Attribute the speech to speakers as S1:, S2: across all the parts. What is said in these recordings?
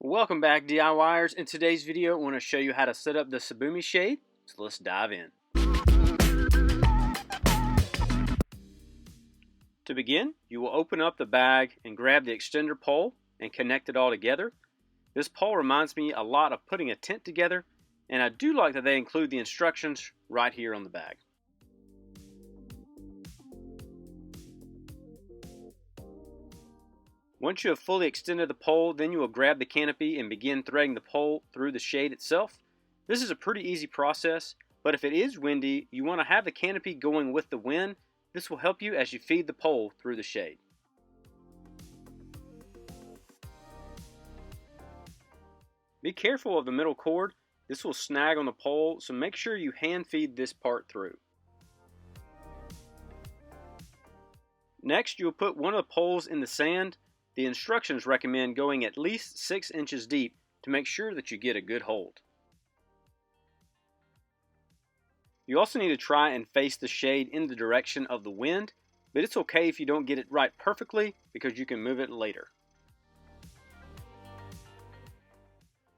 S1: Welcome back, DIYers. In today's video, I want to show you how to set up the Shibumi Shade, so let's dive in. To begin, you will open up the bag and grab the extender pole and connect it all together. This pole reminds me a lot of putting a tent together, and I do like that they include the instructions right here on the bag. Once you have fully extended the pole, then you will grab the canopy and begin threading the pole through the shade itself. This is a pretty easy process, but if it is windy, you want to have the canopy going with the wind. This will help you as you feed the pole through the shade. Be careful of the middle cord. This will snag on the pole, so make sure you hand feed this part through. Next, you will put one of the poles in the sand. The instructions recommend going at least 6 inches deep to make sure that you get a good hold. You also need to try and face the shade in the direction of the wind, but it's okay if you don't get it right perfectly because you can move it later.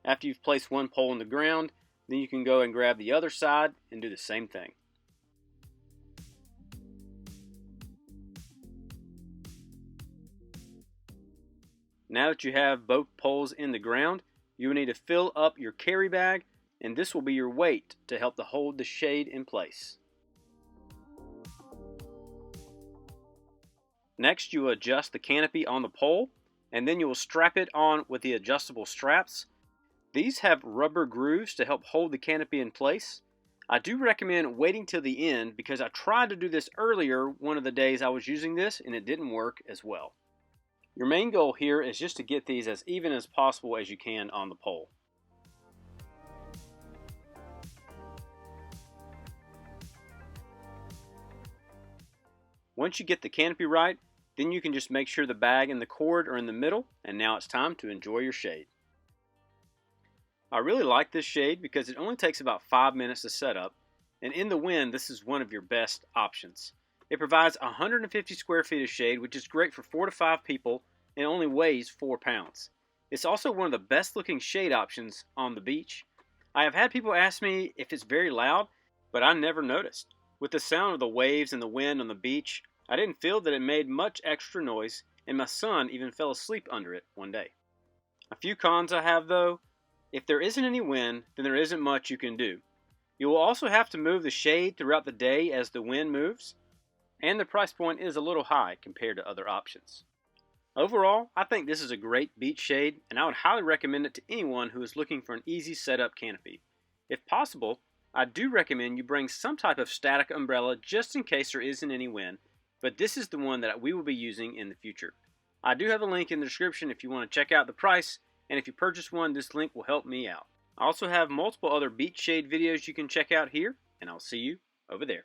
S1: After you've placed one pole in the ground, then you can go and grab the other side and do the same thing. Now that you have both poles in the ground, you will need to fill up your carry bag, and this will be your weight to help to hold the shade in place. Next, you will adjust the canopy on the pole, and then you will strap it on with the adjustable straps. These have rubber grooves to help hold the canopy in place. I do recommend waiting till the end because I tried to do this earlier one of the days I was using this and it didn't work as well. Your main goal here is just to get these as even as possible as you can on the pole. Once you get the canopy right, then you can just make sure the bag and the cord are in the middle, and now it's time to enjoy your shade. I really like this shade because it only takes about 5 minutes to set up, and in the wind this is one of your best options. It provides 150 square feet of shade, which is great for 4 to 5 people and only weighs 4 pounds. It's also one of the best looking shade options on the beach. I have had people ask me if it's very loud, but I never noticed. With the sound of the waves and the wind on the beach, I didn't feel that it made much extra noise, and my son even fell asleep under it one day. A few cons I have though: if there isn't any wind, then there isn't much you can do. You will also have to move the shade throughout the day as the wind moves, and the price point is a little high compared to other options. Overall, I think this is a great beach shade, and I would highly recommend it to anyone who is looking for an easy setup canopy. If possible, I do recommend you bring some type of static umbrella just in case there isn't any wind, but this is the one that we will be using in the future. I do have a link in the description if you want to check out the price, and if you purchase one, this link will help me out. I also have multiple other beach shade videos you can check out here, and I'll see you over there.